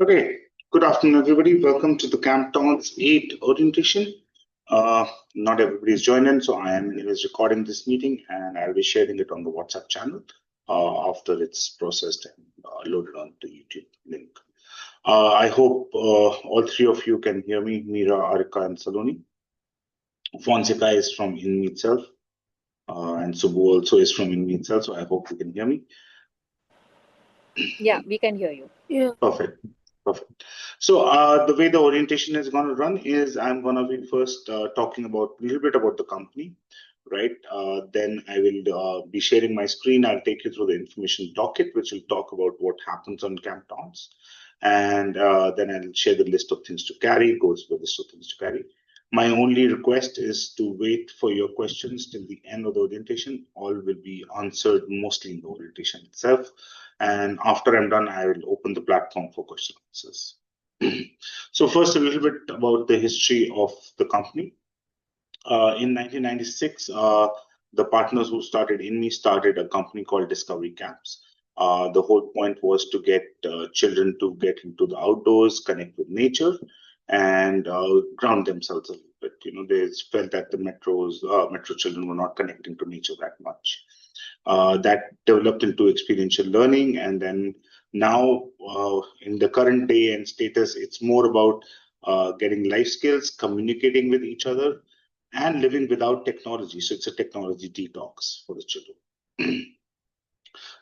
Okay, good afternoon, everybody. Welcome to the Camp TON8 orientation. Not everybody is joining, so I am recording this meeting and I'll be sharing it on the WhatsApp channel after it's processed and loaded on the YouTube link. I hope all three of you can hear me, Mira, Arika, and Saloni. Fonseca is from Inme itself, and Subbu also is from Inme itself, so I hope you can hear me. Yeah, we can hear you. Yeah. Perfect. So the way the orientation is going to run is I'm going to be first talking about a little bit about the company, right? Then I will be sharing my screen. I'll take you through the information docket, which will talk about what happens on Camp Towns. And then I'll share the list of things to carry, goes with the list of things to carry. My only request is to wait for your questions till the end of the orientation. All will be answered mostly in the orientation itself. And after I'm done, I will open the platform for question answers. So first, a little bit about the history of the company. In 1996, the partners who started Inme started a company called Discovery Camps. The whole point was to get children to get into the outdoors, connect with nature, and ground themselves a little bit. You know, they felt that the metro children were not connecting to nature that much. That developed into experiential learning, and then now in the current day and status, it's more about getting life skills, communicating with each other, and living without technology. So it's a technology detox for the children.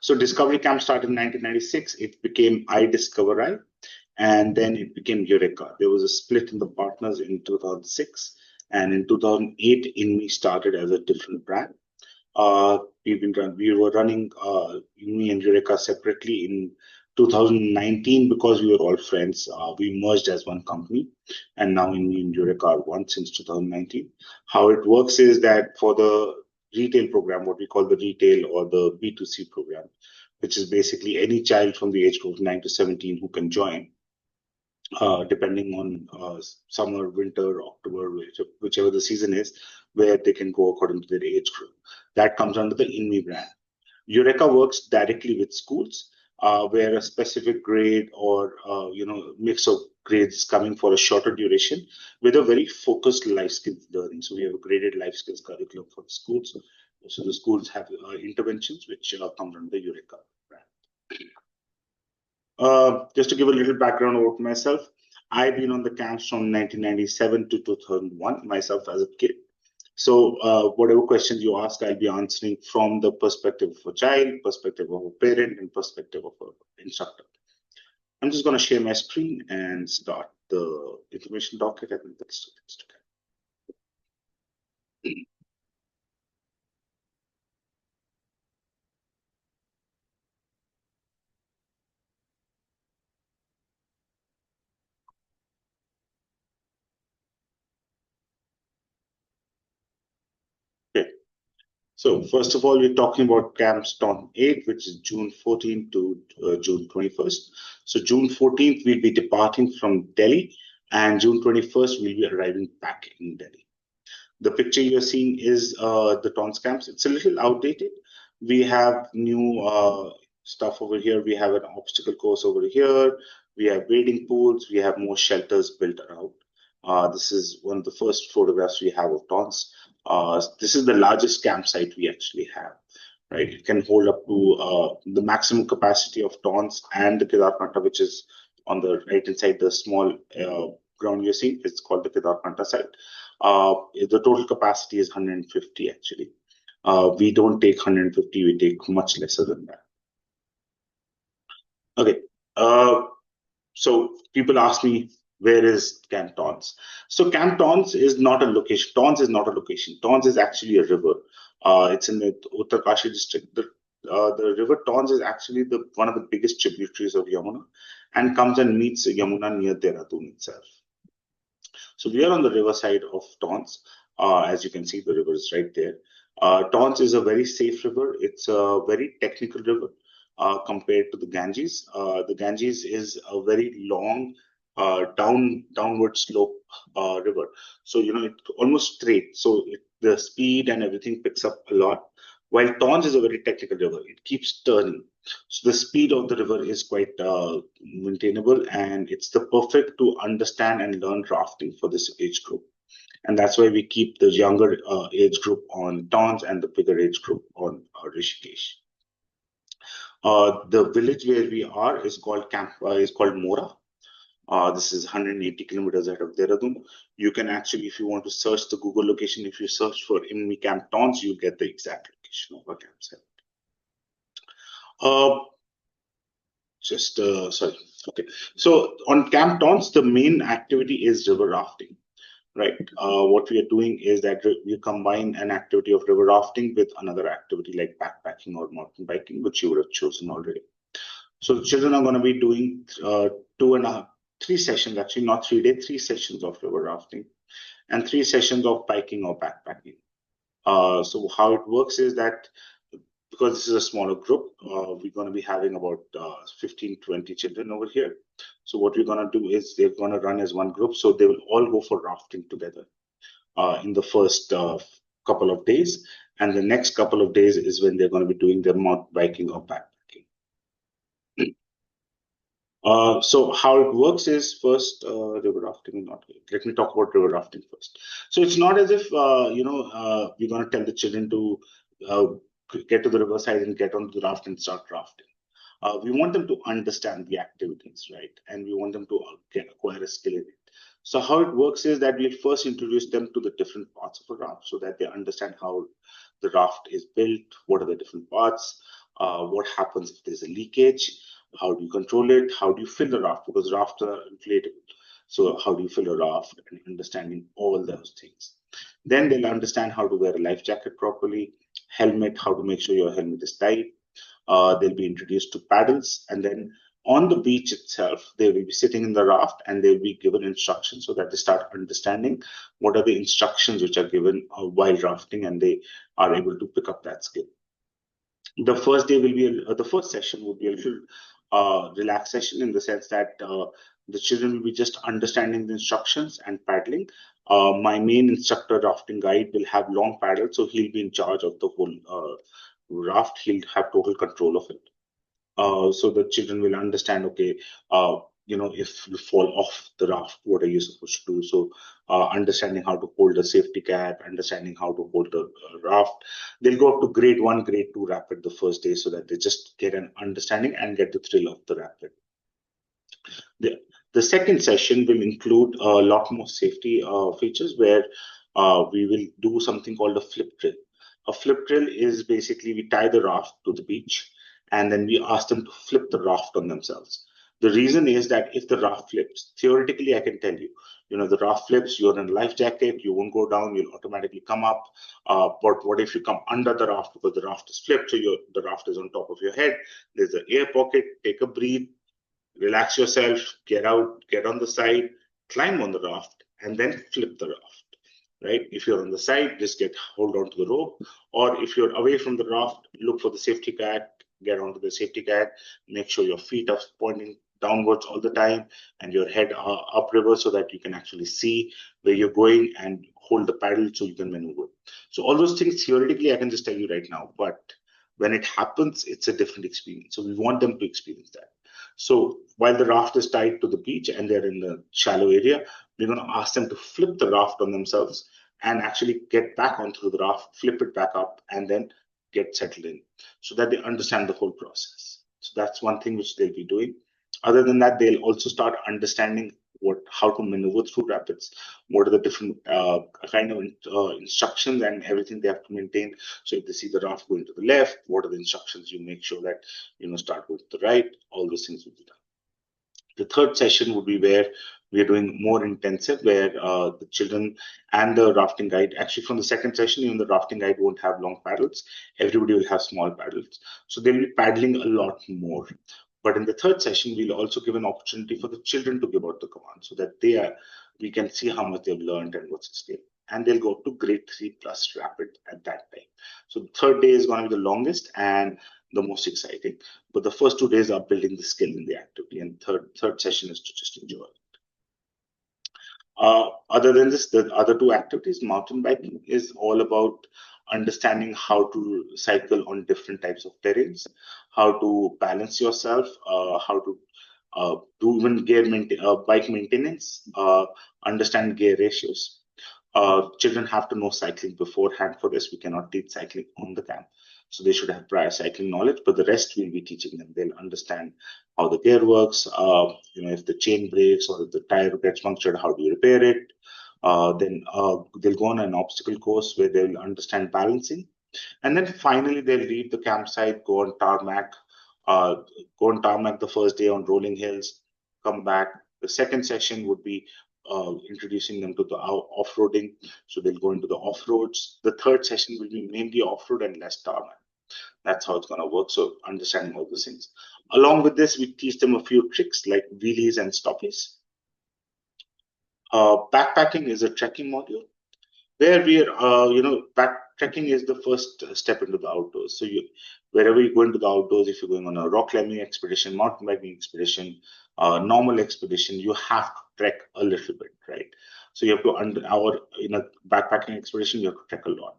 So Discovery Camp started in 1996. It became I Discover I, and then it became Eureka. There was a split in the partners in 2006, and in 2008, Inme started as a different brand. We were running Inme and Eureka separately in 2019 because we were all friends. We merged as one company, and now Inme and Eureka are one since 2019. How it works is that for the retail program, what we call the retail or the B2C program, which is basically any child from the age group 9 to 17 who can join, depending on summer, winter, October, whichever the season is, where they can go according to their age group. That comes under the Inme brand. Eureka works directly with schools, where a specific grade or mix of grades coming for a shorter duration with a very focused life skills learning. So we have a graded life skills curriculum for the schools. So the schools have interventions which come under the Eureka brand. Just to give a little background about myself, I've been on the camps from 1997 to 2001, myself as a kid. So whatever questions you ask, I'll be answering from the perspective of a child, perspective of a parent, and perspective of an instructor. I'm just going to share my screen and start the information docket. I think that's okay. Okay. So first of all, we're talking about Camps TON8, which is June 14th to June 21st. So June 14th, we'll be departing from Delhi, and June 21st, we'll be arriving back in Delhi. The picture you're seeing is the TONS camps. It's a little outdated. We have new stuff over here. We have an obstacle course over here. We have wading pools. We have more shelters built around. This is one of the first photographs we have of TONS. This is the largest campsite we actually have, right? It can hold up to the maximum capacity of TONS and the Kedarkanta, which is on the right-hand side, the small ground you see. It's called the Kedarkanta site. The total capacity is 150 actually. We don't take 150, we take much lesser than that. Okay. So people ask me, where is Camp Tons? So Camp Tons is not a location. Tons is not a location. Tons is actually a river. It's in the Uttarkashi district. The river Tons is actually one of the biggest tributaries of Yamuna and comes and meets Yamuna near Dehradun itself. So we are on the riverside of Tons. As you can see, the river is right there. Tons is a very safe river. It's a very technical river compared to the Ganges. The Ganges is a very long downward slope river. So, it's almost straight. So the speed and everything picks up a lot. While Tons is a very technical river, it keeps turning. So the speed of the river is quite maintainable, and it's the perfect to understand and learn rafting for this age group. And that's why we keep the younger age group on TONs and the bigger age group on Rishikesh. The village where we are is called Mora. This is 180 kilometers ahead of Dehradun. You can actually, if you want to search the Google location, if you search for Inme Camp Towns, you'll get the exact location of our campsite. Uh, sorry. Okay. So on Camp Towns, the main activity is river rafting, right? What we are doing is that we combine an activity of river rafting with another activity like backpacking or mountain biking, which you would have chosen already. So the children are going to be doing 3 sessions, actually not 3 days, 3 sessions of river rafting and 3 sessions of biking or backpacking. So how it works is that because this is a smaller group, we're going to be having about 15, 20 children over here. So what we're going to do is they're going to run as one group. So they will all go for rafting together in the first couple of days. And the next couple of days is when they're going to be doing their mountain biking or backpacking. So how it works is first river rafting. Not let me talk about river rafting first. So it's not as if we're going to tell the children to uh, get to the riverside and get onto the raft and start rafting. We want them to understand the activities, right? And we want them to acquire a skill in it. So how it works is that we first introduce them to the different parts of a raft so that they understand how the raft is built, what are the different parts, what happens if there's a leakage, how do you control it, how do you fill the raft, because rafts are inflatable. So how do you fill a raft, and understanding all those things. Then they'll understand how to wear a life jacket properly, helmet, how to make sure your helmet is tight. They'll be introduced to paddles, and then on the beach itself, they will be sitting in the raft and they'll be given instructions so that they start understanding what are the instructions which are given while rafting, and they are able to pick up that skill. The first day will be the first session would be a little relaxed session in the sense that the children will be just understanding the instructions and paddling. My main instructor, rafting guide, will have long paddles, so he'll be in charge of the whole raft. He'll have total control of it. So the children will understand, okay, if you fall off the raft, what are you supposed to do? So understanding how to hold the safety cap, understanding how to hold the raft. They'll go up to grade 1, grade 2 rapid the first day so that they just get an understanding and get the thrill of the rapid. The second session will include a lot more safety features where we will do something called a flip drill. A flip drill is basically we tie the raft to the beach and then we ask them to flip the raft on themselves. The reason is that if the raft flips, theoretically, I can tell you, the raft flips, you're in a life jacket, you won't go down, you'll automatically come up. But what if you come under the raft because the raft is flipped, so the raft is on top of your head, there's an air pocket, take a breathe, relax yourself, get out, get on the side, climb on the raft, and then flip the raft. Right? If you're on the side, just hold on to the rope. Or if you're away from the raft, look for the safety kayak, get onto the safety kayak, make sure your feet are pointing downwards all the time and your head upriver so that you can actually see where you're going and hold the paddle so you can maneuver. So all those things theoretically I can just tell you right now, but when it happens, it's a different experience. So we want them to experience that. So while the raft is tied to the beach and they're in the shallow area, we're going to ask them to flip the raft on themselves and actually get back onto the raft, flip it back up, and then get settled in so that they understand the whole process. So that's one thing which they'll be doing. Other than that, they'll also start understanding how to maneuver through rapids, what are the different kind of instructions and everything they have to maintain. So if they see the raft going to the left, what are the instructions? You make sure that start going to the right. All those things will be done. The third session would be where we are doing more intensive, where the children and the rafting guide, actually from the second session, even the rafting guide won't have long paddles. Everybody will have small paddles. So they'll be paddling a lot more. But in the third session, we'll also give an opportunity for the children to give out the command so that we can see how much they've learned and what's at stake. And they'll go up to grade 3 plus rapid at that time. So the third day is going to be the longest and the most exciting. But the first 2 days are building the skill in the activity, and third session is to just enjoy it. Other than this, the other two activities, mountain biking is all about understanding how to cycle on different types of terrains, how to balance yourself, how to do even bike maintenance, understand gear ratios. Children have to know cycling beforehand. For this, we cannot teach cycling on the camp. So they should have prior cycling knowledge, but the rest we'll be teaching them. They'll understand how the gear works, if the chain breaks or if the tire gets punctured, how do you repair it? Then they'll go on an obstacle course where they'll understand balancing. And then finally, they'll leave the campsite, uh, go on tarmac the first day on rolling hills, come back. The second session would be introducing them to the off-roading. So they'll go into the off-roads. The third session will be mainly off-road and less tarmac. That's how it's going to work. So understanding all those things. Along with this, we teach them a few tricks like wheelies and stoppies. Backpacking is a trekking module where we are, backtracking is the first step into the outdoors. So wherever you go into the outdoors, if you're going on a rock climbing expedition, mountain biking expedition, normal expedition, you have to trek a little bit, right? So you have to in a backpacking expedition, you have to trek a lot.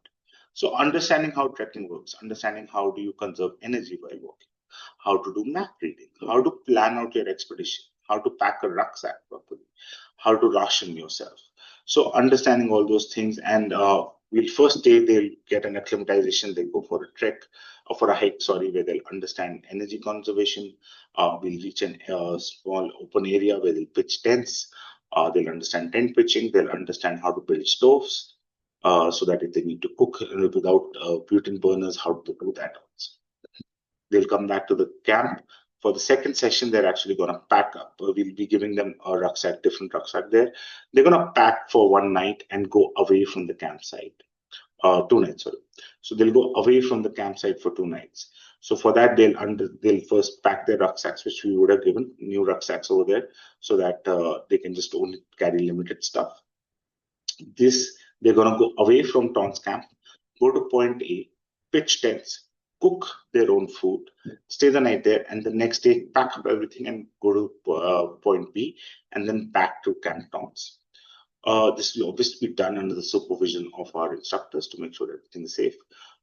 So understanding how trekking works, understanding how do you conserve energy while walking, how to do map reading, how to plan out your expedition, how to pack a rucksack properly, how to ration yourself. So understanding all those things, and we'll first day they'll get an acclimatization. They go for a trek or for a hike, sorry, where they'll understand energy conservation. We'll reach a small open area where they'll pitch tents. They'll understand tent pitching. They'll understand how to build stoves, so that if they need to cook without butane burners, how to do that also. They'll come back to the camp. For the second session, they're actually going to pack up. We'll be giving them a rucksack, different rucksack there. They're going to pack for one night and go away from the campsite. 2 nights, sorry. So they'll go away from the campsite for 2 nights. So for that, they'll first pack their rucksacks, which we would have given new rucksacks over there, so that they can just only carry limited stuff. They're going to go away from Ton's camp, go to point A, pitch tents, cook their own food, stay the night there, and the next day pack up everything and go to point B, and then back to Camp Tons. This will obviously be done under the supervision of our instructors to make sure everything is safe,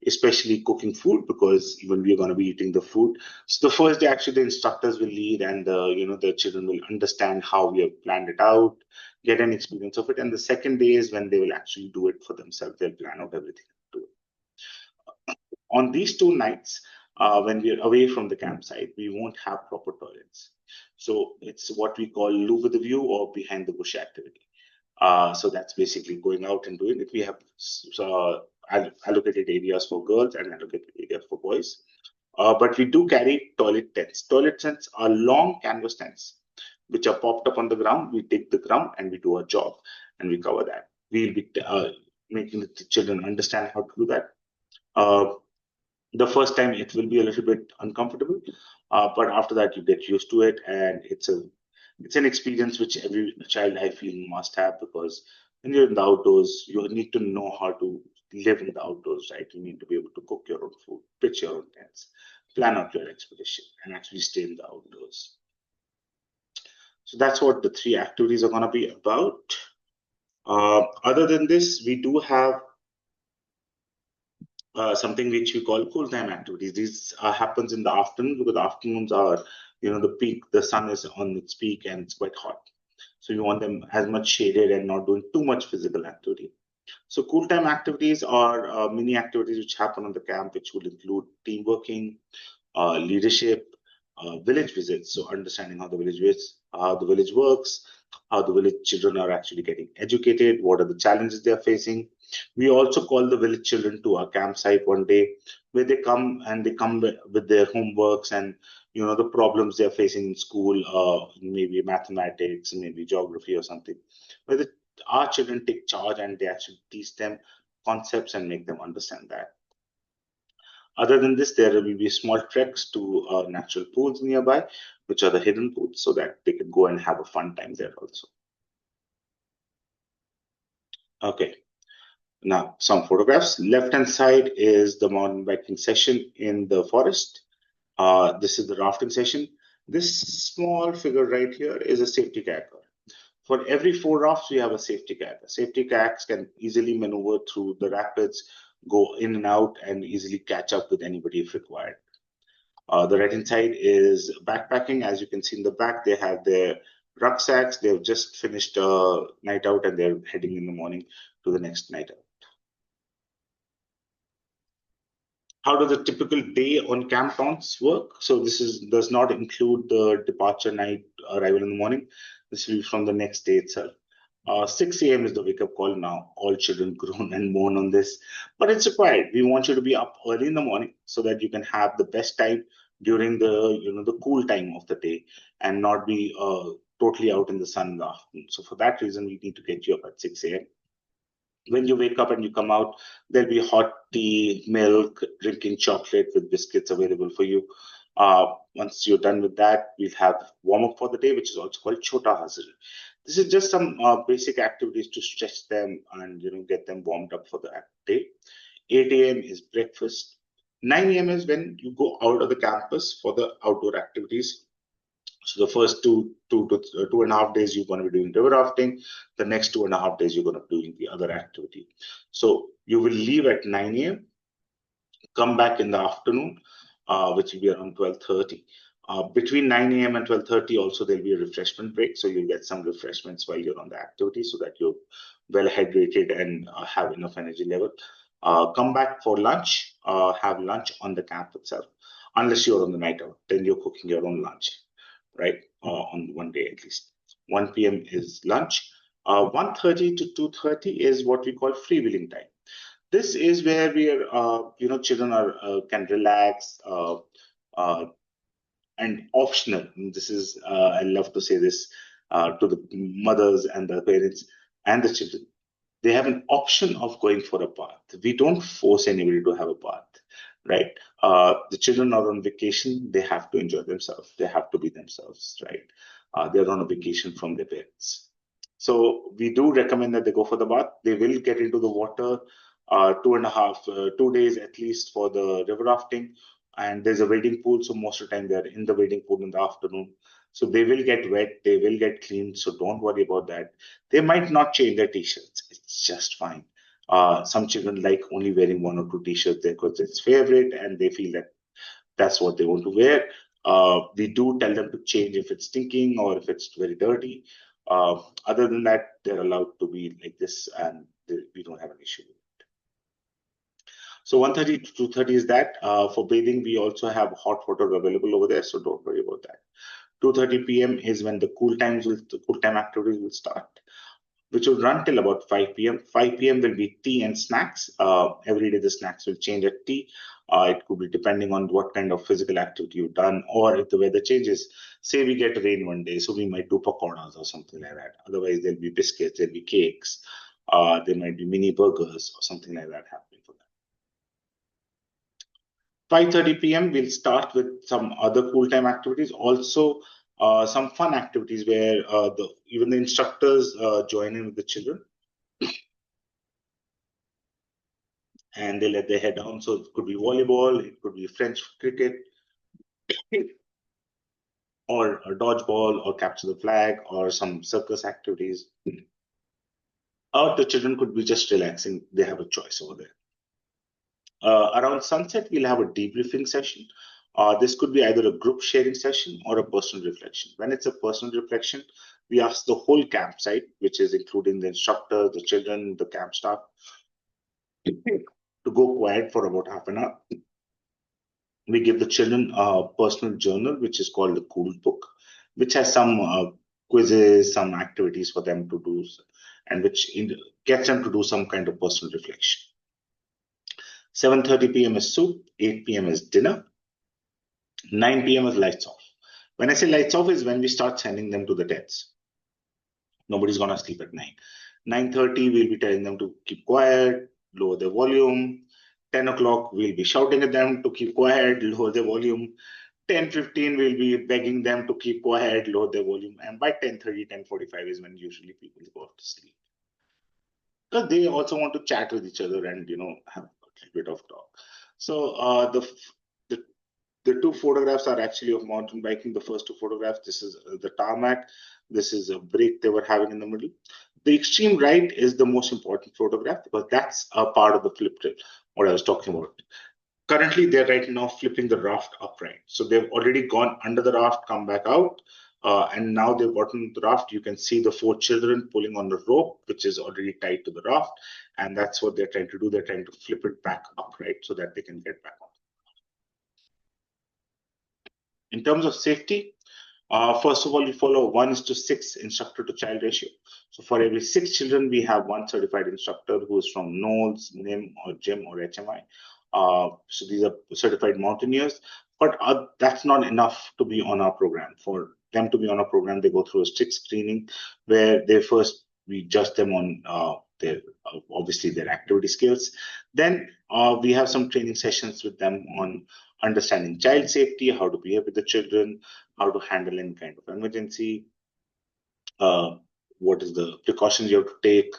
especially cooking food, because even we're going to be eating the food. So the first day, actually, the instructors will lead, and the children will understand how we have planned it out, get an experience of it. And the second day is when they will actually do it for themselves. They'll plan out everything to do it. On these 2 nights, when we're away from the campsite, we won't have proper toilets. So it's what we call loo with the view or behind the bush activity. So that's basically going out and doing it. We have allocated areas for girls and allocated areas for boys. But we do carry toilet tents. Toilet tents are long canvas tents, which are popped up on the ground. We take the ground and we do a job and we cover that. We'll be making the children understand how to do that. The first time it will be a little bit uncomfortable, but after that you get used to it, and it's an experience which every child, I feel, must have, because when you're in the outdoors, you need to know how to live in the outdoors, right? You need to be able to cook your own food, pitch your own tents, plan out your expedition, and actually stay in the outdoors. So that's what the 3 activities are going to be about. Other than this, we do have something which we call cool time activities. These happens in the afternoon, because the afternoons are, the peak, the sun is on its peak and it's quite hot. So you want them as much shaded and not doing too much physical activity. So cool time activities are mini activities which happen on the camp, which will include team working, leadership, village visits. So understanding how the village works, how the village children are actually getting educated, what are the challenges they are facing. We also call the village children to our campsite one day, where they come with their homeworks and the problems they are facing in school, maybe mathematics, maybe geography or something, where our children take charge and they actually teach them concepts and make them understand that. Other than this, there will be small treks to natural pools nearby, which are the hidden pools, so that they can go and have a fun time there also. Okay. Now, some photographs. Left-hand side is the mountain biking session in the forest. This is the rafting session. This small figure right here is a safety kayaker. For every 4 rafts, we have a safety kayaker. Safety kayaks can easily maneuver through the rapids, go in and out, and easily catch up with anybody if required. The right-hand side is backpacking. As you can see in the back, they have their rucksacks. They've just finished a night out and they're heading in the morning to the next night out. How does a typical day on Camp TON8 work? So this does not include the departure night, arrival in the morning. This will be from the next day itself. 6 a.m. is the wake-up call now. All children groan and moan on this, but it's required. We want you to be up early in the morning so that you can have the best time during the cool time of the day and not be totally out in the sun in the afternoon. So for that reason, we need to get you up at 6 a.m. When you wake up and you come out, there'll be hot tea, milk, drinking chocolate with biscuits available for you. Once you're done with that, we'll have warm up for the day, which is also called Chota Hazar. This is just some basic activities to stretch them and get them warmed up for the day. 8 a.m. is breakfast. 9 a.m. is when you go out of the campus for the outdoor activities. So the first two and a half days you're going to be doing river rafting. The next 2.5 days you're going to be doing the other activity. So you will leave at 9 a.m., come back in the afternoon, which will be around 12:30. Between 9 a.m. and 12:30 also there'll be a refreshment break. So you'll get some refreshments while you're on the activity so that you're well hydrated and have enough energy level. Come back for lunch, have lunch on the camp itself. Unless you're on the night out, then you're cooking your own lunch, right? On one day at least. 1 p.m. is lunch. 1:30 to 2:30 is what we call freewheeling time. This is where we are, children can relax and optional. This is, I love to say this to the mothers and the parents and the children. They have an option of going for a bath. We don't force anybody to have a bath, right? The children are on vacation. They have to enjoy themselves. They have to be themselves, right? They're on a vacation from their parents. So we do recommend that they go for the bath. They will get into the water 2 days at least for the river rafting. And there's a wading pool. So most of the time they're in the wading pool in the afternoon. So they will get wet. They will get cleaned. So don't worry about that. They might not change their t-shirts. It's just fine. Some children like only wearing one or two t-shirts there because it's favorite and they feel that that's what they want to wear. We do tell them to change if it's stinking or if it's very dirty. Other than that, they're allowed to be like this and we don't have an issue. So 1:30 to 2:30 is that. For bathing, we also have hot water available over there, so don't worry about that. 2:30 p.m. is when the cool time activities will start, which will run till about 5 p.m. 5 p.m. will be tea and snacks. Every day the snacks will change at tea. It could be depending on what kind of physical activity you've done or if the weather changes. Say we get rain one day, so we might do pakoras or something like that. Otherwise, there'll be biscuits, there'll be cakes, there might be mini burgers or something like that happening for them. 5:30 p.m. we'll start with some other cool time activities. Also, some fun activities where even the instructors join in with the children and they let their head down. So it could be volleyball, it could be French cricket, or a dodgeball, or capture the flag, or some circus activities. Or the children could be just relaxing. They have a choice over there. Around sunset, we'll have a debriefing session. This could be either a group sharing session or a personal reflection. When it's a personal reflection, we ask the whole campsite, which is including the instructor, the children, the camp staff, to go quiet for about half an hour. We give the children a personal journal, which is called the Cool Book, which has some quizzes, some activities for them to do, and gets them to do some kind of personal reflection. 7:30 p.m. is soup, 8 p.m. is dinner, 9 p.m. is lights off. When I say lights off is when we start sending them to the tents. Nobody's gonna sleep at 9. 9:30, we'll be telling them to keep quiet, lower their volume. 10 o'clock, we'll be shouting at them to keep quiet, lower their volume. 10:15, we'll be begging them to keep quiet, lower their volume. And by 10:30, 10:45 is when usually people go off to sleep. Because they also want to chat with each other and, have a little bit of talk. So the two photographs are actually of mountain biking. The first two photographs, this is the tarmac. This is a break they were having in the middle. The extreme right is the most important photograph because that's a part of the flip trail, what I was talking about. Currently, they're right now flipping the raft upright. So they've already gone under the raft, come back out, and now they've gotten the raft. You can see the four children pulling on the rope, which is already tied to the raft, and that's what they're trying to do. They're trying to flip it back upright so that they can get back on. In terms of safety, first of all, we follow 1:6 instructor to child ratio. So for every 6 children, we have one certified instructor who is from NOLS, NIM, or GYM, or HMI. So these are certified mountaineers, but that's not enough to be on our program. For them to be on our program, they go through a strict screening where we judge them on their obviously their activity skills. Then we have some training sessions with them on understanding child safety, how to behave with the children, how to handle any kind of emergency, uh, what is the precautions you have to take.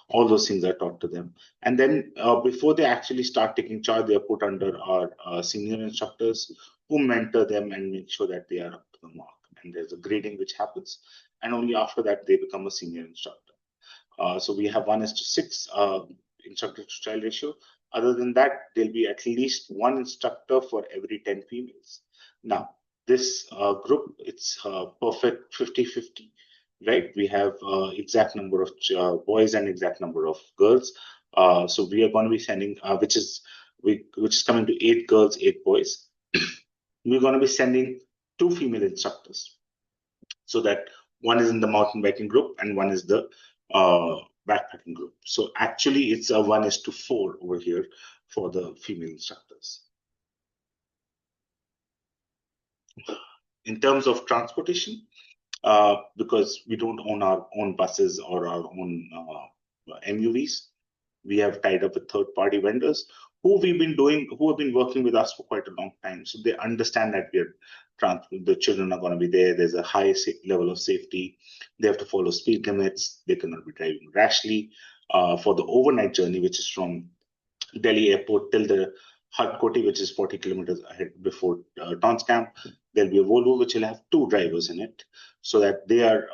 All those things are taught to them. And then before they actually start taking charge, they are put under our senior instructors who mentor them and make sure that they are up to the mark. And there's a grading which happens. And only after that, they become a senior instructor. So we have 1:6 instructor to child ratio. Other than that, there'll be at least one instructor for every 10 females. Now, this group, it's perfect 50-50, right? We have exact number of boys and exact number of girls. So we are going to be sending, which is coming to 8 girls, 8 boys. We're going to be sending 2 female instructors so that one is in the mountain biking group and one is the uh, backpacking group. So actually, it's a 1:4 over here for the female instructors. In terms of transportation, because we don't own our own buses or our own MUVs, we have tied up with third-party vendors who have been working with us for quite a long time. So they understand that the children are going to be there. There's a high level of safety. They have to follow speed limits. They cannot be driving rashly. For the overnight journey, which is from Delhi airport till the Hut Koti, which is 40 kilometers ahead before TONS camp, there'll be a Volvo which will have 2 drivers in it, so that they are,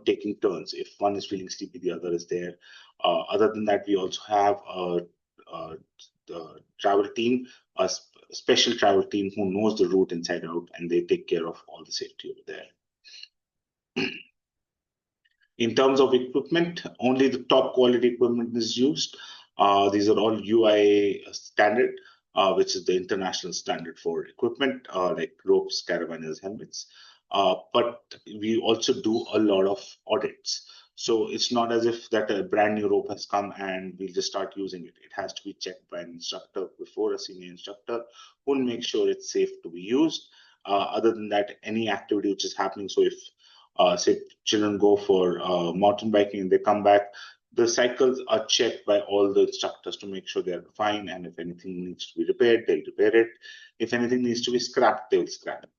taking turns. If one is feeling sleepy, the other is there. Other than that, we also have the travel team, a special travel team who knows the route inside out, and they take care of all the safety over there. In terms of equipment, only the top quality equipment is used. These are all UIA standard, which is the international standard for equipment, like ropes, carabiners, helmets. But we also do a lot of audits. So it's not as if that a brand new rope has come and we'll just start using it. It has to be checked by an instructor before, a senior instructor who will make sure it's safe to be used. Other than that, any activity which is happening, so if say children go for mountain biking and they come back, the cycles are checked by all the instructors to make sure they're fine, and if anything needs to be repaired, they'll repair it. If anything needs to be scrapped, they'll scrap it.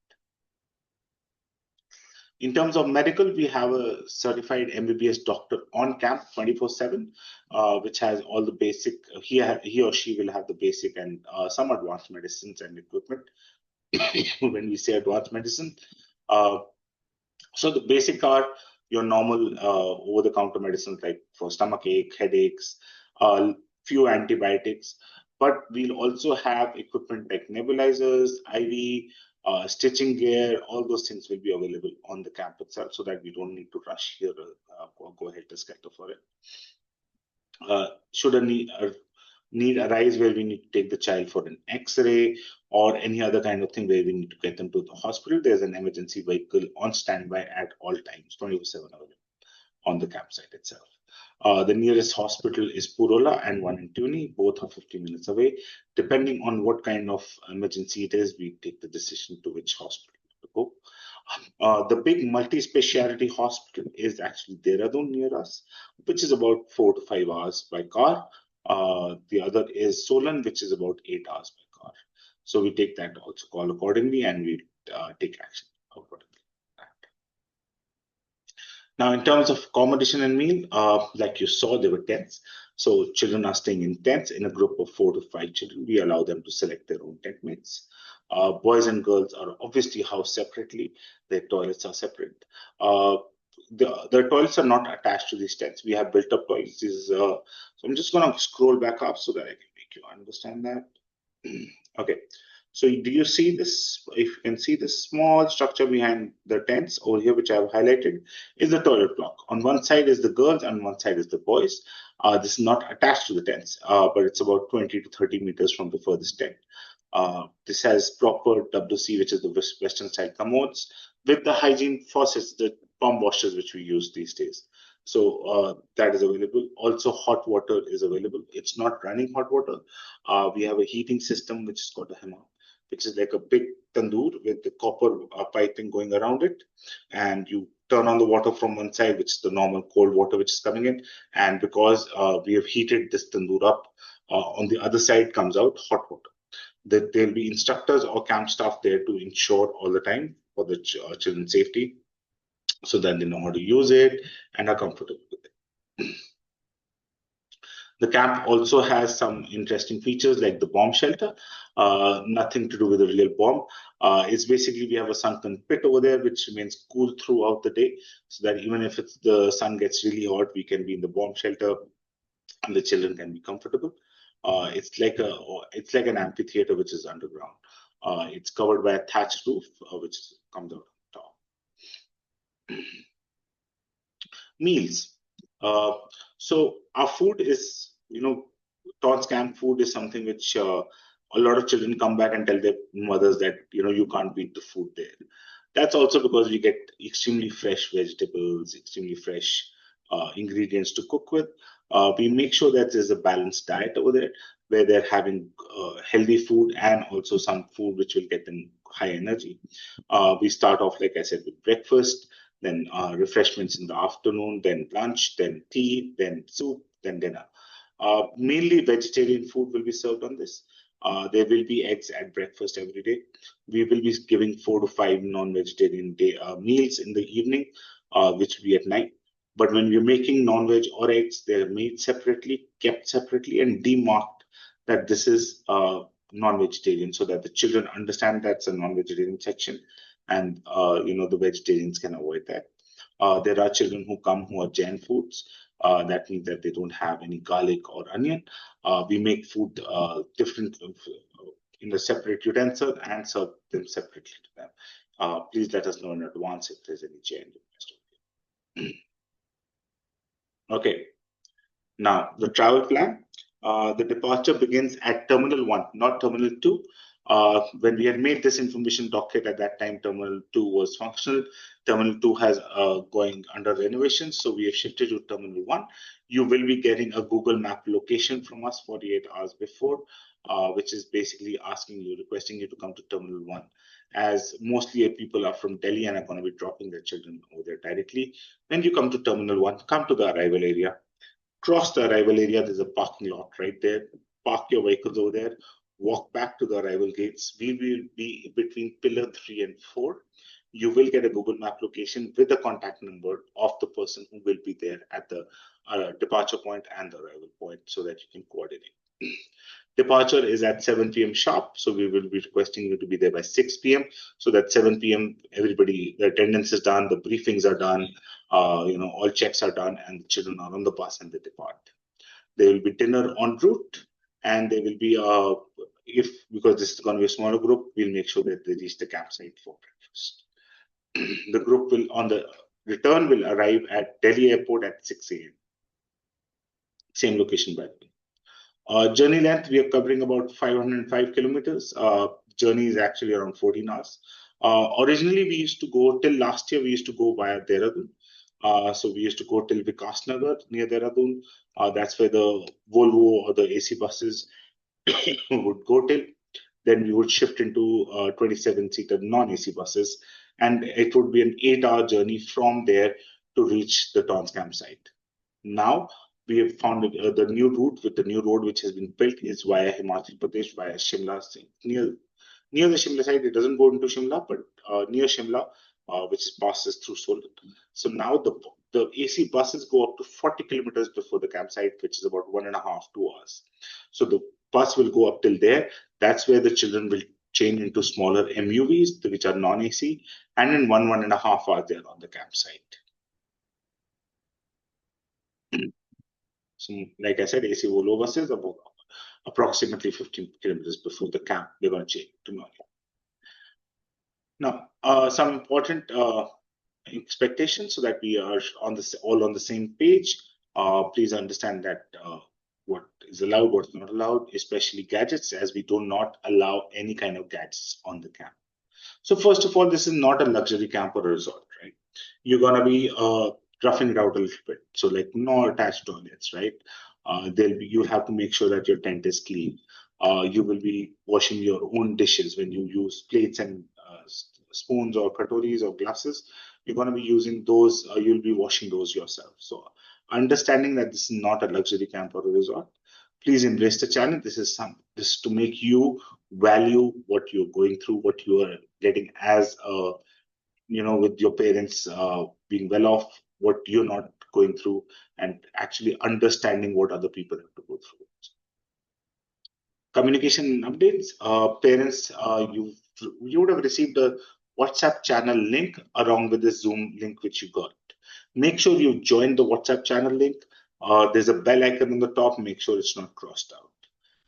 In terms of medical, we have a certified MBBS doctor on camp 24/7, which has all the basic. He or she will have the basic and some advanced medicines and equipment. When we say advanced medicine, uh, so the basic are your normal over-the-counter medicines like for stomach ache, headaches, few antibiotics. But we'll also have equipment like nebulizers, IV, stitching gear. All those things will be available on the camp itself, so that we don't need to rush here or go ahead to scatter for it. Should a need arise where we need to take the child for an X-ray or any other kind of thing where we need to get them to the hospital, there's an emergency vehicle on standby at all times, 24/7 available on the campsite itself. The nearest hospital is Purola and one in Tuni. Both are 15 minutes away. Depending on what kind of emergency it is, we take the decision to which hospital to go. The big multi-speciality hospital is actually Dehradun near us, which is about 4 to 5 hours by car. The other is Solan, which is about 8 hours by car. So we take that also call accordingly, and we take action accordingly. Now, in terms of accommodation and meal, like you saw, there were tents. So children are staying in tents in a group of 4 to 5 children. We allow them to select their own tent mates. Boys and girls are obviously housed separately. Their toilets are separate. The toilets are not attached to these tents. We have built up toilets. So I'm just going to scroll back up so that I can make you understand that. Okay, so do you see this? If you can see this small structure behind the tents over here, which I have highlighted, is the toilet block. On one side is the girls, and one side is the boys. This is not attached to the tents, but it's about 20 to 30 meters from the furthest tent. This has proper WC, which is the Western style commodes, with the hygiene faucets, the pump washers, which we use these days. So that is available. Also, hot water is available. It's not running hot water. We have a heating system which is called a hammer, which is like a big tandoor with the copper piping going around it, and you turn on the water from one side, which is the normal cold water which is coming in, and because we have heated this tandoor up, on the other side comes out hot water. That there'll be instructors or camp staff there to ensure all the time for the children's safety, so that they know how to use it and are comfortable with it. The camp also has some interesting features like the bomb shelter. Nothing to do with a real bomb. It's basically we have a sunken pit over there which remains cool throughout the day, so that even if the sun gets really hot, we can be in the bomb shelter and the children can be comfortable. It's like an amphitheater which is underground. It's covered by a thatched roof which comes out on top. Meals. Uh, so our food is, TONS camp food is something which a lot of children come back and tell their mothers that you can't beat the food there. That's also because we get extremely fresh vegetables, extremely fresh ingredients to cook with. We make sure that there's a balanced diet over there where they're having healthy food and also some food which will get them high energy. We start off, like I said, with breakfast, then refreshments in the afternoon, then lunch, then tea, then soup, then dinner. Mainly vegetarian food will be served on this. There will be eggs at breakfast every day. We will be giving 4 to 5 non-vegetarian meals in the evening, which will be at night. But when we're making non-veg or eggs, they're made separately, kept separately, and demarked that this is non-vegetarian, so that the children understand that's a non-vegetarian section, and the vegetarians can avoid that. There are children who come who are Jain foods. That means that they don't have any garlic or onion. We make food different in a separate utensil and serve them separately to them. Please let us know in advance if there's any Jain request. Okay. Now, the travel plan. The departure begins at Terminal 1, not Terminal 2. When we had made this information docket at that time, Terminal 2 was functional. Terminal 2 has going under renovation, so we have shifted to Terminal 1. You will be getting a Google Map location from us 48 hours before, which is basically requesting you to come to Terminal 1. As mostly people are from Delhi and are going to be dropping their children over there directly. When you come to Terminal 1, come to the arrival area. Cross the arrival area, there's a parking lot right there. Park your vehicles over there. Walk back to the arrival gates. We will be between pillar 3 and 4. You will get a Google Map location with the contact number of the person who will be there at the departure point and the arrival point, so that you can coordinate. Departure is at 7 p.m. sharp, so we will be requesting you to be there by 6 p.m. so that 7 p.m. everybody, the attendance is done, the briefings are done, all checks are done, and the children are on the bus and they depart. There will be dinner en route, and there will be if because this is going to be a smaller group, we'll make sure that they reach the campsite for breakfast. The group will on the return will arrive at Delhi airport at 6 a.m. Same location by the way. Journey length, we are covering about 505 kilometers. Journey is actually around 14 hours. Originally, we used to go till last year, we used to go via Dehradun. So we used to go till Vikasnagar near Dehradun. That's where the Volvo or the AC buses would go till. Then we would shift into 27-seater non-AC buses. And it would be an 8-hour journey from there to reach the Tons campsite. Now, we have found the new route with the new road which has been built is via Himachal Pradesh, via Shimla, near the Shimla side. It doesn't go into Shimla, but near Shimla, which passes through Solent. So now the AC buses go up to 40 kilometers before the campsite, which is about 1.5 to 2 hours. So the bus will go up till there. That's where the children will change into smaller MUVs, which are non-AC, and in 1.5 hours they're on the campsite. So, like I said, AC Volvo buses about approximately 15 kilometers before the camp. They're going to change to morning. Now, some important expectations so that we are all on the same page. Please understand that what is allowed, what's not allowed, especially gadgets, as we do not allow any kind of gadgets on the camp. So first of all, this is not a luxury camp or a resort, right? You're gonna be roughing it out a little bit. So like no attached toilets, right? You'll have to make sure that your tent is clean. You will be washing your own dishes when you use plates and spoons or katoris or glasses. You're gonna be using those. You'll be washing those yourself. So understanding that this is not a luxury camp or a resort, please embrace the challenge. This is to make you value what you're going through, what you are getting as with your parents being well off, what you're not going through, and actually understanding what other people have to go through. Communication updates. Parents, you would have received a WhatsApp channel link along with the Zoom link which you got. Make sure you join the WhatsApp channel link. There's a bell icon on the top. Make sure it's not crossed out.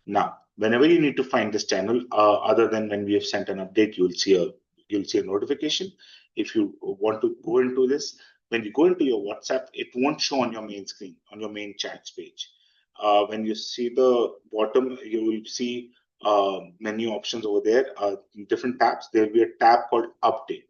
Now, whenever you need to find this channel, other than when we have sent an update, you'll see a notification. If you want to go into this, when you go into your WhatsApp, it won't show on your main screen, on your main chats page. When you see the bottom, you will see menu options over there, different tabs. There will be a tab called Update.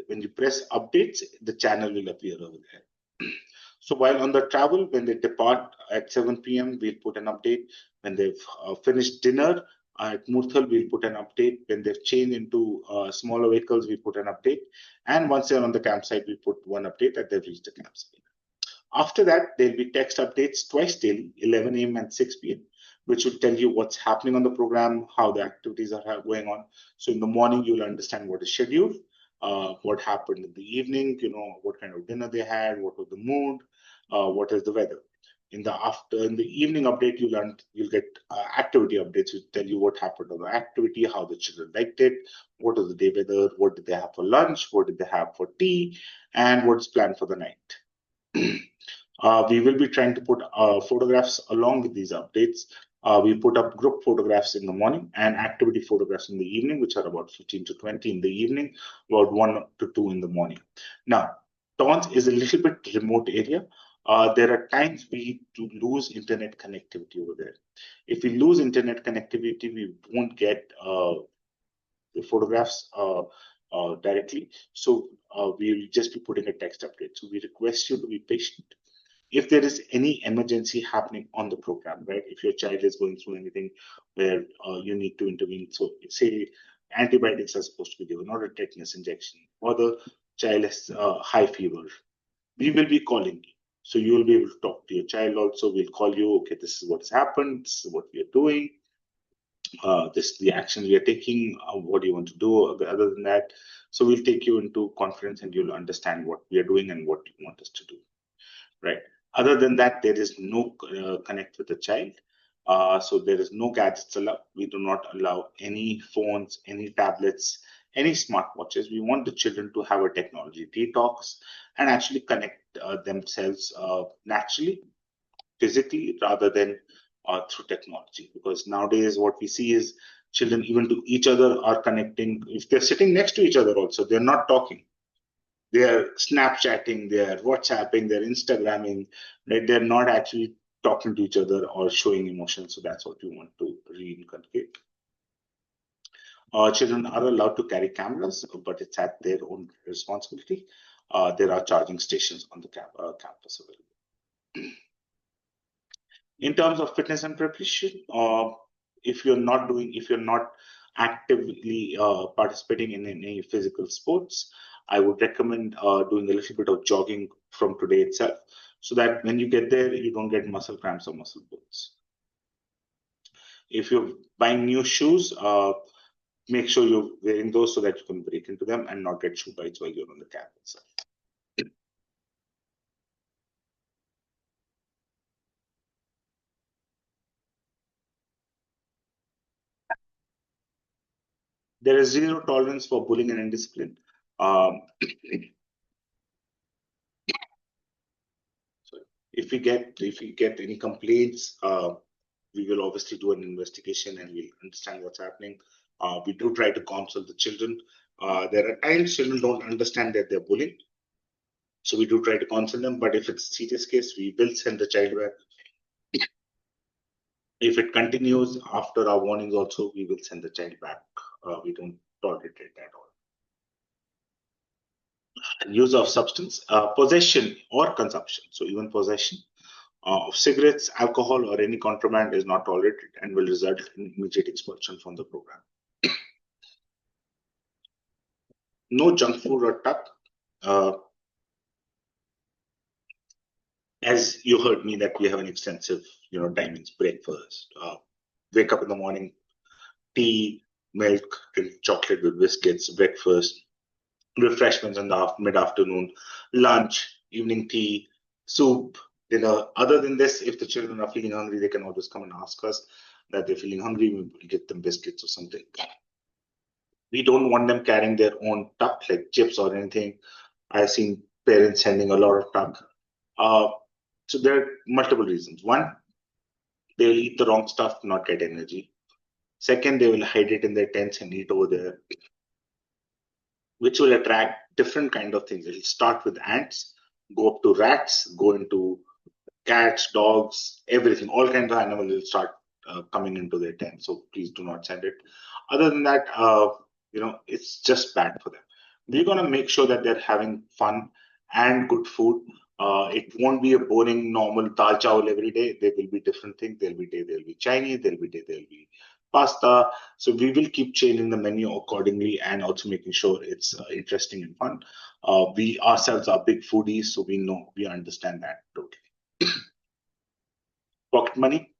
When you press Updates, the channel will appear over there. So while on the travel, when they depart at 7 p.m., we'll put an update. When they've finished dinner at Murthal, we'll put an update. When they've changed into smaller vehicles, we put an update. And once they're on the campsite, we put one update that they've reached the campsite. After that, there'll be text updates twice daily, 11 a.m. and 6 p.m., which will tell you what's happening on the program, how the activities are going on. So in the morning, you'll understand what is scheduled, what happened in the evening, what kind of dinner they had, what was the mood, what is the weather. In the evening update, you'll get activity updates which tell you what happened on the activity, how the children liked it, what was the day weather, what did they have for lunch, what did they have for tea, and what's planned for the night. We will be trying to put photographs along with these updates. We put up group photographs in the morning and activity photographs in the evening, which are about 15 to 20 in the evening, about 1 to 2 in the morning. Now, TONS is a little bit remote area. There are times we do lose internet connectivity over there. If we lose internet connectivity, we won't get the photographs directly. So we'll just be putting a text update. So we request you to be patient. If there is any emergency happening on the program, right? If your child is going through anything where you need to intervene, so say antibiotics are supposed to be given, or a tetanus injection, or the child has high fever, we will be calling you. So you will be able to talk to your child also. We'll call you, okay, this is what has happened, this is what we are doing, this is the action we are taking, what do you want to do other than that. So we'll take you into conference and you'll understand what we are doing and what you want us to do, right? Other than that, there is no connect with the child. So there is no gadgets allowed. We do not allow any phones, any tablets, any smartwatches. We want the children to have a technology detox and actually connect themselves naturally, physically, rather than through technology. Because nowadays, what we see is children, even to each other, are connecting. If they're sitting next to each other, also, they're not talking. They're Snapchatting, they're WhatsApping, they're Instagramming, right? They're not actually talking to each other or showing emotion. So that's what we want to reinculcate. Children are allowed to carry cameras, but it's at their own responsibility. There are charging stations on the campus available. In terms of fitness and preparation, if you're not actively participating in any physical sports, I would recommend doing a little bit of jogging from today itself, so that when you get there, you don't get muscle cramps or muscle pulls. If you're buying new shoes, make sure you're wearing those so that you can break into them and not get shoe bites while you're on the camp itself. There is zero tolerance for bullying and indiscipline. Um, so if we get any complaints, we will obviously do an investigation and we'll understand what's happening. We do try to counsel the children. There are times children don't understand that they're bullied, so we do try to counsel them. But if it's a serious case, we will send the child back. If it continues after our warnings, also we will send the child back. We don't tolerate it at all. Use of substance, possession or consumption. So even possession of cigarettes, alcohol, or any contraband is not tolerated and will result in immediate expulsion from the program. No junk food or tuck. As you heard me that we have an extensive, timings, breakfast, wake up in the morning, tea, milk, drink chocolate with biscuits, breakfast, refreshments in the mid-afternoon, lunch, evening tea, soup, dinner. Other than this, if the children are feeling hungry, they can always come and ask us that they're feeling hungry. We will get them biscuits or something. We don't want them carrying their own tuck like chips or anything. I've seen parents sending a lot of tuck. So there are multiple reasons. One, they will eat the wrong stuff, not get energy. Second, they will hide it in their tents and eat over there, which will attract different kind of things. It'll start with ants, go up to rats, go into cats, dogs, everything. All kinds of animals will start coming into their tent. So please do not send it. Other than that, it's just bad for them. We're going to make sure that they're having fun and good food. It won't be a boring, normal dal chawal every day. There will be different things. There'll be Chinese, there'll be pasta. So we will keep changing the menu accordingly and also making sure it's interesting and fun. We ourselves are big foodies, so we understand that totally. Pocket money.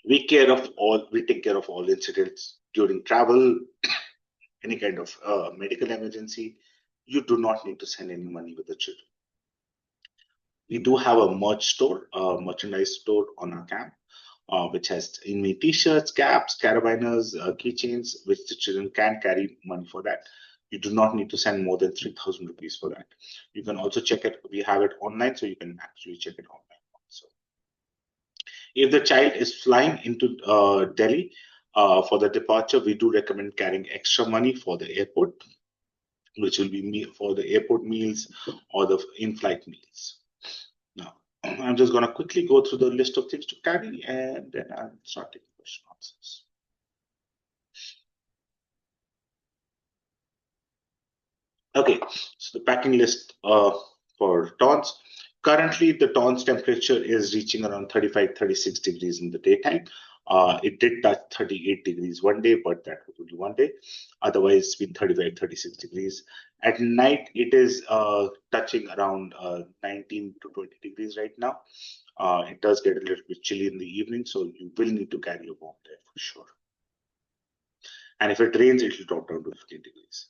We take care of all incidents during travel, any kind of medical emergency. You do not need to send any money with the children. We do have a merchandise store on our camp, which has Inme t-shirts, caps, carabiners, keychains, which the children can carry money for that. You do not need to send more than 3,000 rupees for that. You can also check it. We have it online, so you can actually check it online also. If the child is flying into Delhi for the departure, we do recommend carrying extra money for the airport, which will be for the airport meals or the in-flight meals. Now, I'm just going to quickly go through the list of things to carry, and then I'll start taking question answers. Okay, so the packing list for TONs. Currently, the TONs temperature is reaching around 35, 36 degrees in the daytime. It did touch 38 degrees one day, but that was only one day. Otherwise, it's been 35, 36 degrees. At night, it is touching around 19 to 20 degrees right now. It does get a little bit chilly in the evening, so you will need to carry a warm there for sure. And if it rains, it will drop down to 15 degrees.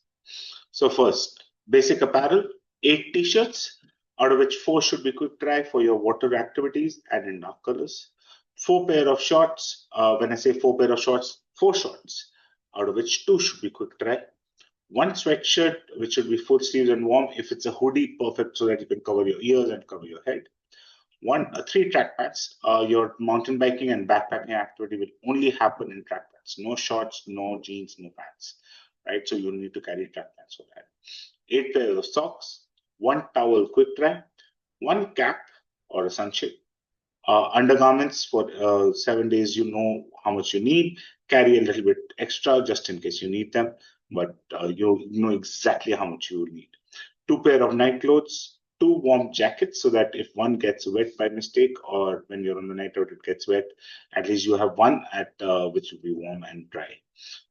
So first, basic apparel, 8 t-shirts, out of which 4 should be quick dry for your water activities and in dark colors. 4 pair of shorts. When I say 4 pair of shorts, 4 shorts, out of which 2 should be quick dry. 1 sweatshirt, which should be full sleeves and warm. If it's a hoodie, perfect, so that you can cover your ears and cover your head. 3 track pants. Your mountain biking and backpacking activity will only happen in track pants. No shorts, no jeans, no pants. Right, so you need to carry track pants for that. 8 pairs of socks, 1 towel quick dry, 1 cap or a sunshade. Undergarments for 7 days, you know how much you need. Carry a little bit extra just in case you need them, but you know exactly how much you will need. 2 pair of night clothes, 2 warm jackets, so that if one gets wet by mistake or when you're on the night out it gets wet, at least you have one at which will be warm and dry.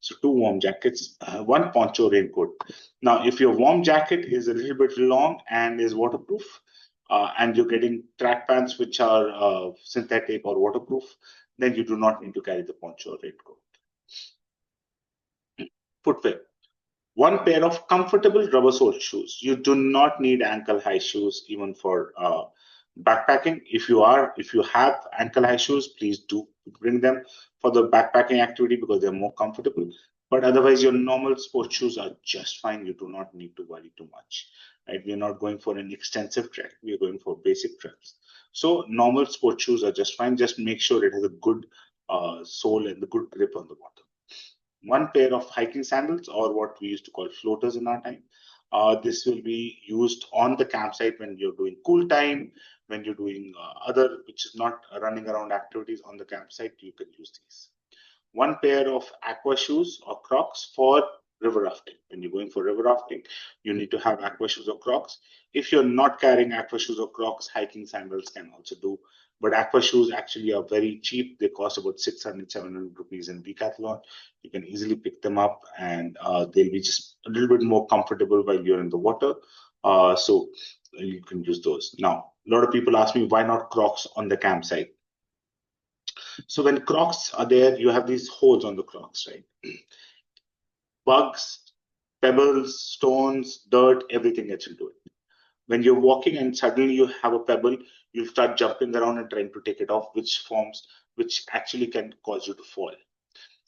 So 2 warm jackets, 1 poncho raincoat. Now, if your warm jacket is a little bit long and is waterproof, and you're getting track pants which are synthetic or waterproof, then you do not need to carry the poncho or raincoat. Footwear. 1 pair of comfortable rubber sole shoes. You do not need ankle high shoes even for backpacking. If you have ankle high shoes, please do bring them for the backpacking activity because they're more comfortable. But otherwise, your normal sports shoes are just fine. You do not need to worry too much. right? We're not going for an extensive trek. We're going for basic treks. So normal sport shoes are just fine. Just make sure it has a good sole and the good grip on the bottom. One pair of hiking sandals, or what we used to call floaters in our time. This will be used on the campsite when you're doing cool time, when you're doing other, which is not running around activities on the campsite, you can use these. One pair of aqua shoes or Crocs for river rafting. When you're going for river rafting, you need to have aqua shoes or Crocs. If you're not carrying aqua shoes or Crocs, hiking sandals can also do. But aqua shoes actually are very cheap. They cost about 600, 700 rupees in Decathlon. You can easily pick them up, and they'll be just a little bit more comfortable while you're in the water. So you can use those. Now, a lot of people ask me, why not Crocs on the campsite? So when Crocs are there, you have these holes on the Crocs, right? Bugs, pebbles, stones, dirt, everything gets into it. When you're walking and suddenly you have a pebble, you'll start jumping around and trying to take it off, which actually can cause you to fall.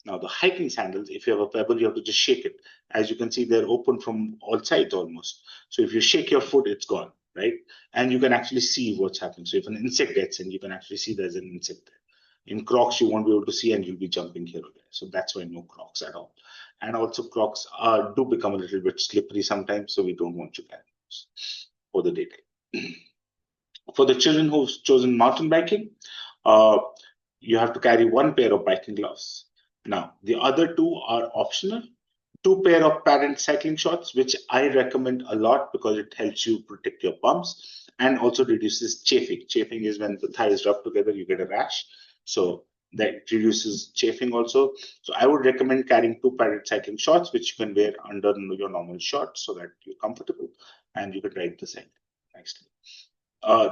Now, the hiking sandals, if you have a pebble, you have to just shake it. As you can see, they're open from all sides almost. So if you shake your foot, it's gone, right? And you can actually see what's happening. So if an insect gets in, you can actually see there's an insect there. In Crocs, you won't be able to see and you'll be jumping here or there. So that's why no Crocs at all. And also Crocs do become a little bit slippery sometimes, so we don't want you carrying those for the daytime. For the children who've chosen mountain biking, uh, you have to carry one pair of biking gloves. Now, the other two are optional. Two pair of padded cycling shorts, which I recommend a lot because it helps you protect your bumps and also reduces chafing. Chafing is when the thighs rub together, you get a rash. So that reduces chafing also. So I would recommend carrying two padded cycling shorts, which you can wear under your normal shorts so that you're comfortable and you can ride the cycle nicely.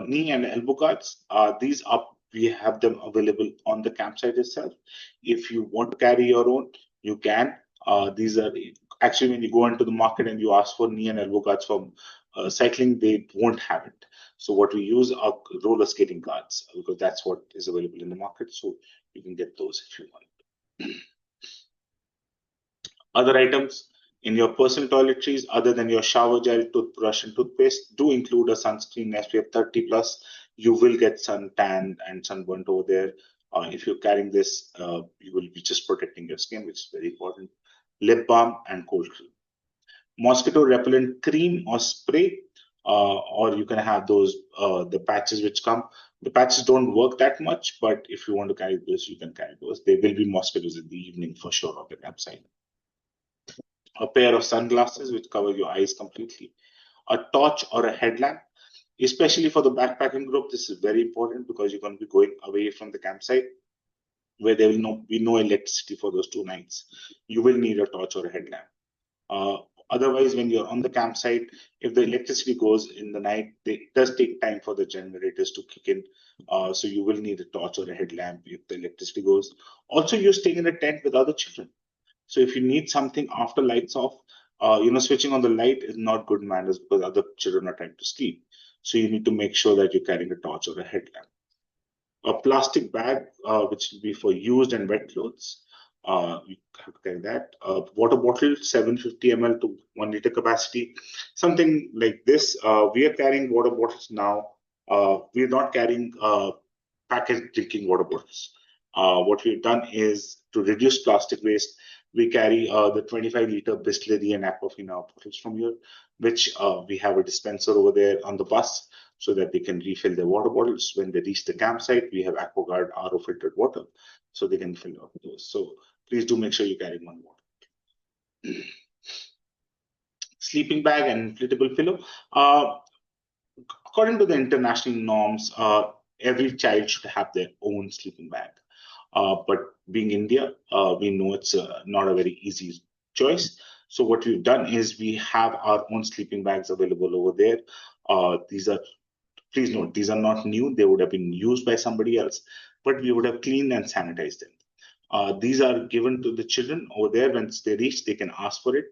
Knee and elbow guards. These are we have them available on the campsite itself. If you want to carry your own, you can. These are actually when you go into the market and you ask for knee and elbow guards from cycling, they won't have it. So what we use are roller skating guards because that's what is available in the market. So you can get those if you want. Other items in your personal toiletries, other than your shower gel, toothbrush, and toothpaste, do include a sunscreen SPF 30 plus. You will get suntan and sunburnt over there. If you're carrying this, you will be just protecting your skin, which is very important. Lip balm and cold cream. Mosquito repellent cream or spray, or you can have those the patches which come. The patches don't work that much, but if you want to carry those, you can carry those. There will be mosquitoes in the evening for sure on the campsite. A pair of sunglasses which cover your eyes completely, a torch or a headlamp. Especially for the backpacking group, this is very important because you're going to be going away from the campsite where there will be no electricity for those 2 nights. You will need a torch or a headlamp. Uh, Otherwise, when you're on the campsite, if the electricity goes in the night, it does take time for the generators to kick in. So you will need a torch or a headlamp if the electricity goes. Also, you're staying in a tent with other children. So if you need something after lights off, switching on the light is not good manners because other children are trying to sleep. So you need to make sure that you're carrying a torch or a headlamp. A plastic bag, which will be for used and wet clothes. You have to carry that. Water bottle, 750 ml to 1 liter capacity. Something like this. We are carrying water bottles now. We are not carrying packaged drinking water bottles. What we've done is to reduce plastic waste, we carry the 25-liter Bisleri and Aquafina bottles from here, which we have a dispenser over there on the bus so that they can refill their water bottles. When they reach the campsite, we have AquaGuard RO filtered water, so they can fill up those. So please do make sure you carry one water. Sleeping bag and inflatable pillow. According to the international norms, every child should have their own sleeping bag. But being India, we know it's not a very easy choice. So what we've done is we have our own sleeping bags available over there. These are, please note, these are not new. They would have been used by somebody else, but we would have cleaned and sanitized them. These are given to the children over there. Once they reach, they can ask for it.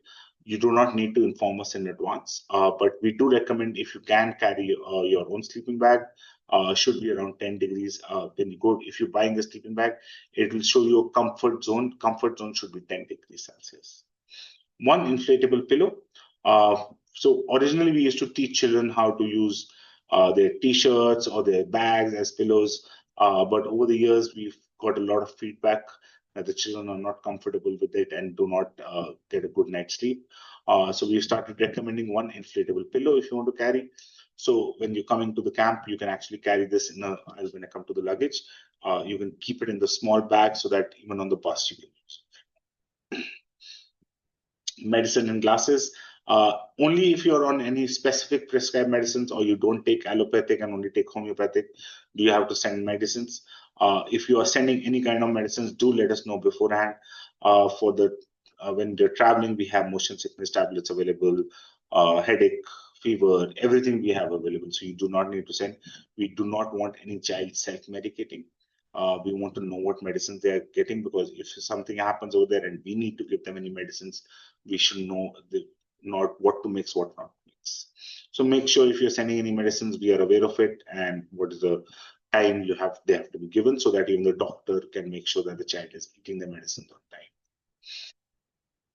You do not need to inform us in advance, but we do recommend if you can carry your own sleeping bag. Should be around 10 degrees. When you go, if you're buying a sleeping bag, it will show you a comfort zone. Comfort zone should be 10 degrees Celsius. One inflatable pillow. So originally we used to teach children how to use their t-shirts or their bags as pillows, but over the years we've got a lot of feedback that the children are not comfortable with it and do not get a good night's sleep. So we started recommending one inflatable pillow if you want to carry. So when you come into the camp, you can actually carry this in a, when I come to the luggage, you can keep it in the small bag so that even on the bus you can use medicine and glasses. Only if you're on any specific prescribed medicines or you don't take allopathic and only take homeopathic, do you have to send medicines. If you are sending any kind of medicines, do let us know beforehand. For the when you're traveling, we have motion sickness tablets available, headache, fever, everything we have available. So you do not need to send. We do not want any child self-medicating. We want to know what medicines they are getting, because if something happens over there and we need to give them any medicines, we should know not what to mix, what not to mix. So make sure if you're sending any medicines, we are aware of it and what is the time they have to be given, so that even the doctor can make sure that the child is eating the medicines on time.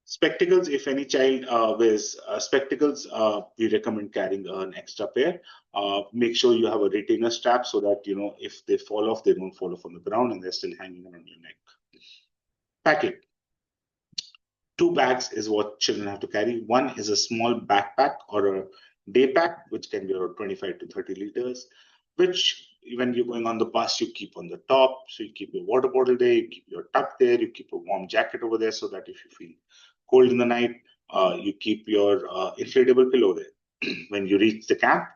Spectacles, if any child wears spectacles, we recommend carrying an extra pair. Make sure you have a retainer strap so that, if they fall off, they don't fall off on the ground and they're still hanging around your neck. Packing. Two bags is what children have to carry. One is a small backpack or a day pack, which can be around 25 to 30 liters, which when you're going on the bus, you keep on the top. So you keep your water bottle there, you keep your tub there, you keep a warm jacket over there so that if you feel cold in the night, you keep your inflatable pillow there. When you reach the camp,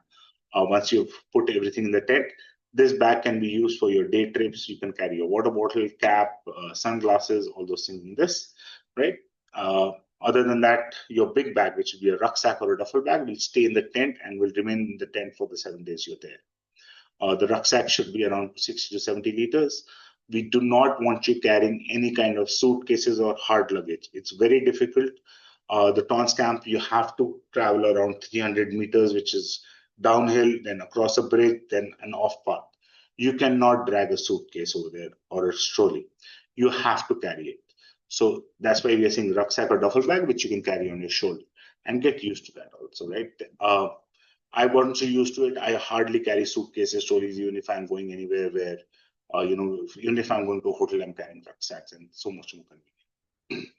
once you've put everything in the tent, this bag can be used for your day trips. You can carry your water bottle, cap, sunglasses, all those things in this, right? Uh, Other than that, your big bag, which will be a rucksack or a duffel bag, will stay in the tent and will remain in the tent for the 7 days you're there. The rucksack should be around 60 to 70 liters. We do not want you carrying any kind of suitcases or hard luggage. It's very difficult. The TONS camp, you have to travel around 300 meters, which is downhill, then across a bridge, then an off path. You cannot drag a suitcase over there or a trolley. You have to carry it. So that's why we are saying rucksack or duffel bag, which you can carry on your shoulder, and get used to that also, right? I wasn't so used to it. I hardly carry suitcases, trolleys, even if I'm going anywhere where, even if I'm going to a hotel, I'm carrying rucksacks, and so much more convenient.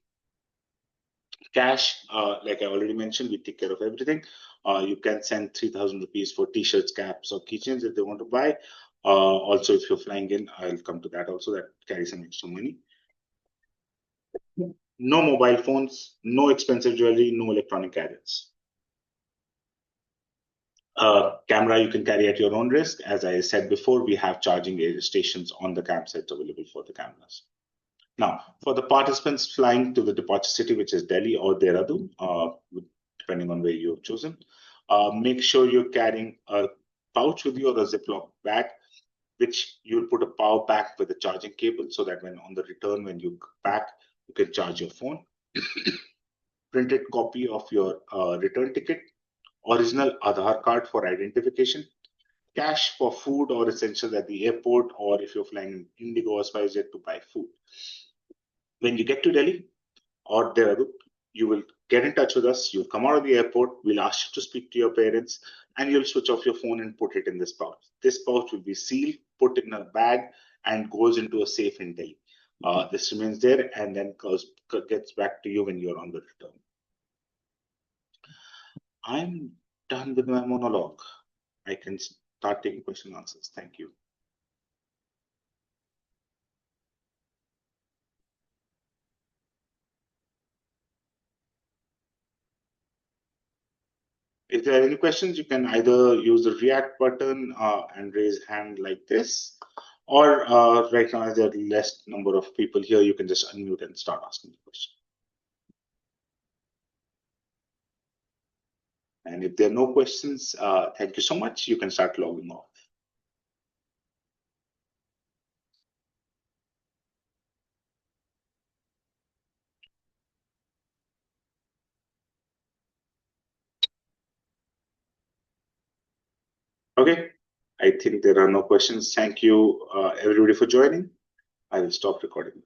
Cash, like I already mentioned, we take care of everything. You can send 3,000 rupees for t-shirts, caps, or keychains if they want to buy. Also, if you're flying in, I'll come to that also, that carries some extra money. No mobile phones, no expensive jewelry, no electronic gadgets. Camera you can carry at your own risk. As I said before, we have charging stations on the campsites available for the cameras. Now, for the participants flying to the departure city, which is Delhi or Dehradun, depending on where you've chosen, make sure you're carrying a pouch with you or a Ziploc bag, which you'll put a power pack with a charging cable so that when on the return, when you back, you can charge your phone. Printed copy of your return ticket, original Aadhaar card for identification, cash for food or essentials at the airport, or if you're flying Indigo or SpiceJet to buy food. When you get to Delhi or Dehradun, you will get in touch with us. You'll come out of the airport. We'll ask you to speak to your parents, and you'll switch off your phone and put it in this pouch. This pouch will be sealed, put in a bag, and goes into a safe in Delhi. This remains there and then gets back to you when you're on the return. I'm done with my monologue. I can start taking question and answers. Thank you. If there are any questions, you can either use the react button and raise hand like this, or right now, as there are less number of people here, you can just unmute and start asking the question. And if there are no questions, thank you so much. You can start logging off. Okay, I think there are no questions. Thank you, everybody, for joining. I will stop recording.